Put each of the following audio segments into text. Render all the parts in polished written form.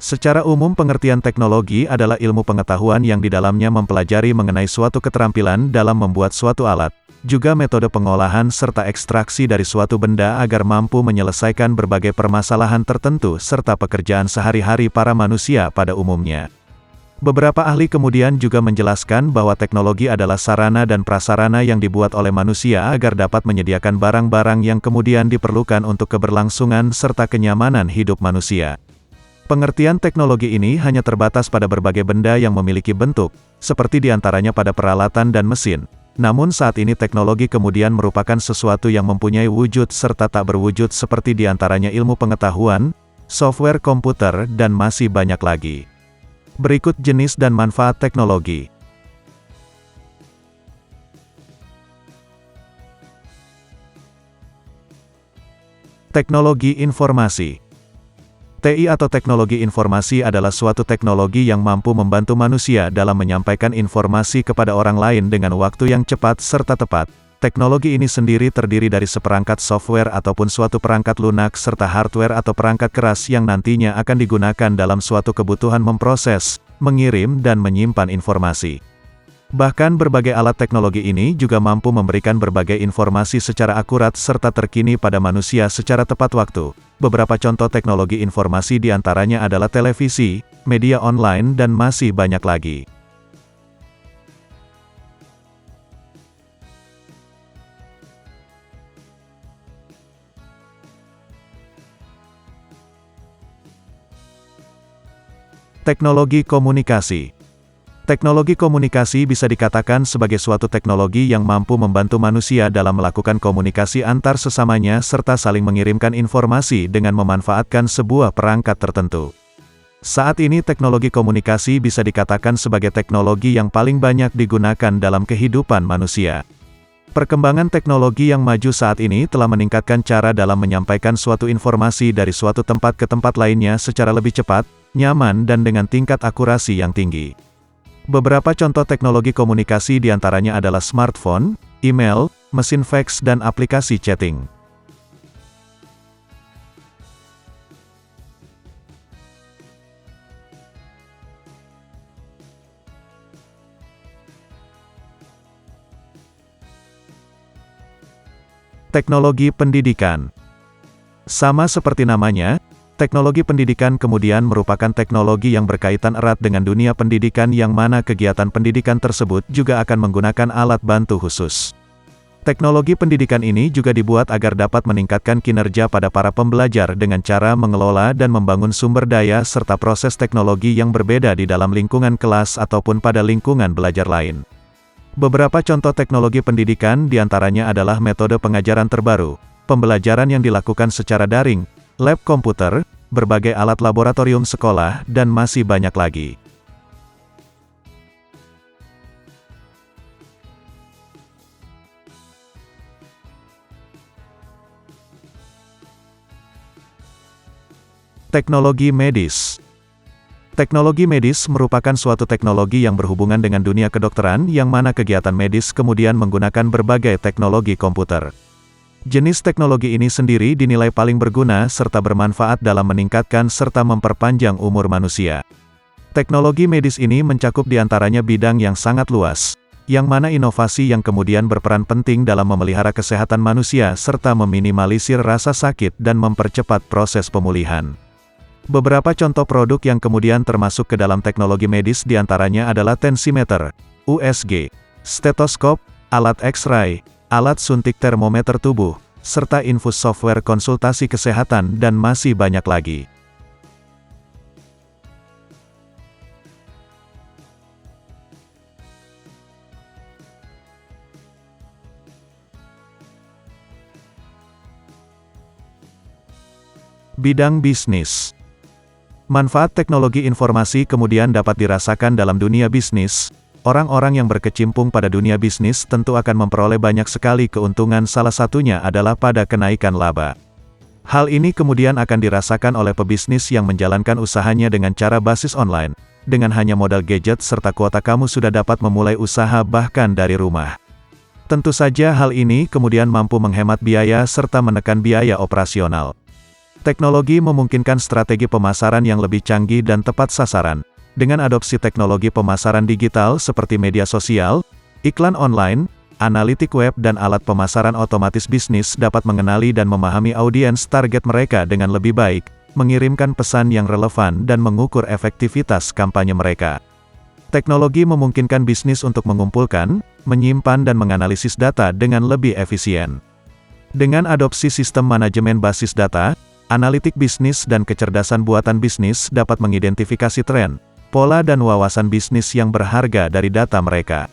Secara umum pengertian teknologi adalah ilmu pengetahuan yang di dalamnya mempelajari mengenai suatu keterampilan dalam membuat suatu alat, juga metode pengolahan serta ekstraksi dari suatu benda agar mampu menyelesaikan berbagai permasalahan tertentu serta pekerjaan sehari-hari para manusia pada umumnya. Beberapa ahli kemudian juga menjelaskan bahwa teknologi adalah sarana dan prasarana yang dibuat oleh manusia agar dapat menyediakan barang-barang yang kemudian diperlukan untuk keberlangsungan serta kenyamanan hidup manusia. Pengertian teknologi ini hanya terbatas pada berbagai benda yang memiliki bentuk, seperti diantaranya pada peralatan dan mesin. Namun saat ini teknologi kemudian merupakan sesuatu yang mempunyai wujud serta tak berwujud seperti diantaranya ilmu pengetahuan, software komputer dan masih banyak lagi. Berikut jenis dan manfaat teknologi. Teknologi informasi. TI atau teknologi informasi adalah suatu teknologi yang mampu membantu manusia dalam menyampaikan informasi kepada orang lain dengan waktu yang cepat serta tepat. Teknologi ini sendiri terdiri dari seperangkat software ataupun suatu perangkat lunak serta hardware atau perangkat keras yang nantinya akan digunakan dalam suatu kebutuhan memproses, mengirim dan menyimpan informasi. Bahkan berbagai alat teknologi ini juga mampu memberikan berbagai informasi secara akurat serta terkini pada manusia secara tepat waktu. Beberapa contoh teknologi informasi diantaranya adalah televisi, media online dan masih banyak lagi. Teknologi komunikasi. Teknologi komunikasi bisa dikatakan sebagai suatu teknologi yang mampu membantu manusia dalam melakukan komunikasi antar sesamanya serta saling mengirimkan informasi dengan memanfaatkan sebuah perangkat tertentu. Saat ini teknologi komunikasi bisa dikatakan sebagai teknologi yang paling banyak digunakan dalam kehidupan manusia. Perkembangan teknologi yang maju saat ini telah meningkatkan cara dalam menyampaikan suatu informasi dari suatu tempat ke tempat lainnya secara lebih cepat, nyaman dan dengan tingkat akurasi yang tinggi. Beberapa contoh teknologi komunikasi diantaranya adalah smartphone, email, mesin fax dan aplikasi chatting. Teknologi pendidikan. Sama seperti namanya, teknologi pendidikan kemudian merupakan teknologi yang berkaitan erat dengan dunia pendidikan yang mana kegiatan pendidikan tersebut juga akan menggunakan alat bantu khusus. Teknologi pendidikan ini juga dibuat agar dapat meningkatkan kinerja pada para pembelajar dengan cara mengelola dan membangun sumber daya serta proses teknologi yang berbeda di dalam lingkungan kelas ataupun pada lingkungan belajar lain. Beberapa contoh teknologi pendidikan diantaranya adalah metode pengajaran terbaru, pembelajaran yang dilakukan secara daring, lab komputer, berbagai alat laboratorium sekolah, dan masih banyak lagi. Teknologi medis. Teknologi medis merupakan suatu teknologi yang berhubungan dengan dunia kedokteran yang mana kegiatan medis kemudian menggunakan berbagai teknologi komputer. Jenis teknologi ini sendiri dinilai paling berguna serta bermanfaat dalam meningkatkan serta memperpanjang umur manusia. Teknologi medis ini mencakup diantaranya bidang yang sangat luas, yang mana inovasi yang kemudian berperan penting dalam memelihara kesehatan manusia serta meminimalisir rasa sakit dan mempercepat proses pemulihan. Beberapa contoh produk yang kemudian termasuk ke dalam teknologi medis diantaranya adalah tensimeter, USG, stetoskop, alat X-ray, alat suntik termometer tubuh, serta infus software konsultasi kesehatan dan masih banyak lagi. Bidang bisnis. Manfaat teknologi informasi kemudian dapat dirasakan dalam dunia bisnis. Orang-orang yang berkecimpung pada dunia bisnis tentu akan memperoleh banyak sekali keuntungan, salah satunya adalah pada kenaikan laba. Hal ini kemudian akan dirasakan oleh pebisnis yang menjalankan usahanya dengan cara basis online. Dengan hanya modal gadget serta kuota kamu sudah dapat memulai usaha bahkan dari rumah. Tentu saja hal ini kemudian mampu menghemat biaya serta menekan biaya operasional. Teknologi memungkinkan strategi pemasaran yang lebih canggih dan tepat sasaran. Dengan adopsi teknologi pemasaran digital seperti media sosial, iklan online, analitik web dan alat pemasaran otomatis, bisnis dapat mengenali dan memahami audiens target mereka dengan lebih baik, mengirimkan pesan yang relevan dan mengukur efektivitas kampanye mereka. Teknologi memungkinkan bisnis untuk mengumpulkan, menyimpan dan menganalisis data dengan lebih efisien. Dengan adopsi sistem manajemen basis data, analitik bisnis dan kecerdasan buatan bisnis dapat mengidentifikasi tren, pola dan wawasan bisnis yang berharga dari data mereka.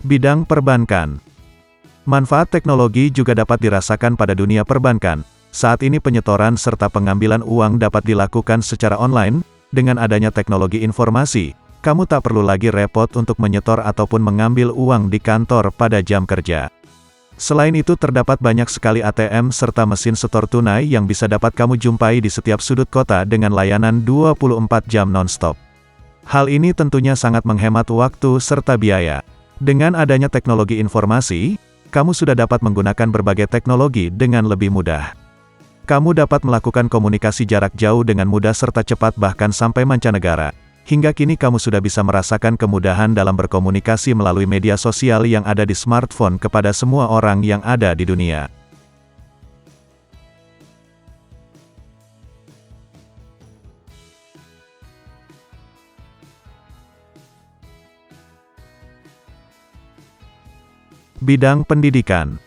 Bidang perbankan. Manfaat teknologi juga dapat dirasakan pada dunia perbankan. Saat ini penyetoran serta pengambilan uang dapat dilakukan secara online. Dengan adanya teknologi informasi, kamu tak perlu lagi repot untuk menyetor ataupun mengambil uang di kantor pada jam kerja. Selain itu terdapat banyak sekali ATM serta mesin setor tunai yang bisa dapat kamu jumpai di setiap sudut kota dengan layanan 24 jam non-stop. Hal ini tentunya sangat menghemat waktu serta biaya. Dengan adanya teknologi informasi, kamu sudah dapat menggunakan berbagai teknologi dengan lebih mudah. Kamu dapat melakukan komunikasi jarak jauh dengan mudah serta cepat bahkan sampai mancanegara. Hingga kini kamu sudah bisa merasakan kemudahan dalam berkomunikasi melalui media sosial yang ada di smartphone kepada semua orang yang ada di dunia. Bidang pendidikan.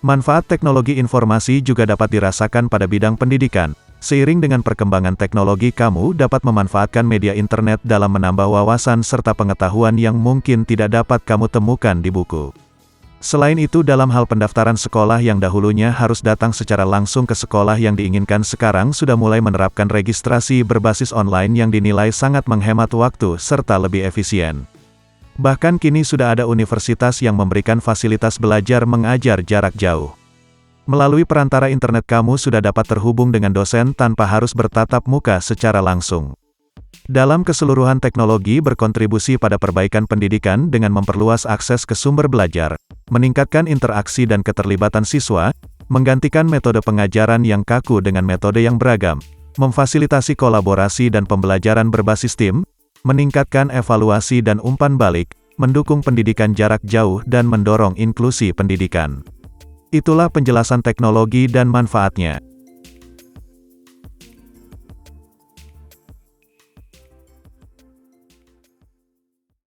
Manfaat teknologi informasi juga dapat dirasakan pada bidang pendidikan. Seiring dengan perkembangan teknologi, kamu dapat memanfaatkan media internet dalam menambah wawasan serta pengetahuan yang mungkin tidak dapat kamu temukan di buku. Selain itu, dalam hal pendaftaran sekolah yang dahulunya harus datang secara langsung ke sekolah yang diinginkan, sekarang sudah mulai menerapkan registrasi berbasis online yang dinilai sangat menghemat waktu serta lebih efisien. Bahkan kini sudah ada universitas yang memberikan fasilitas belajar mengajar jarak jauh. Melalui perantara internet kamu sudah dapat terhubung dengan dosen tanpa harus bertatap muka secara langsung. Dalam keseluruhan, teknologi berkontribusi pada perbaikan pendidikan dengan memperluas akses ke sumber belajar, meningkatkan interaksi dan keterlibatan siswa, menggantikan metode pengajaran yang kaku dengan metode yang beragam, memfasilitasi kolaborasi dan pembelajaran berbasis tim, meningkatkan evaluasi dan umpan balik, mendukung pendidikan jarak jauh dan mendorong inklusi pendidikan. Itulah penjelasan teknologi dan manfaatnya.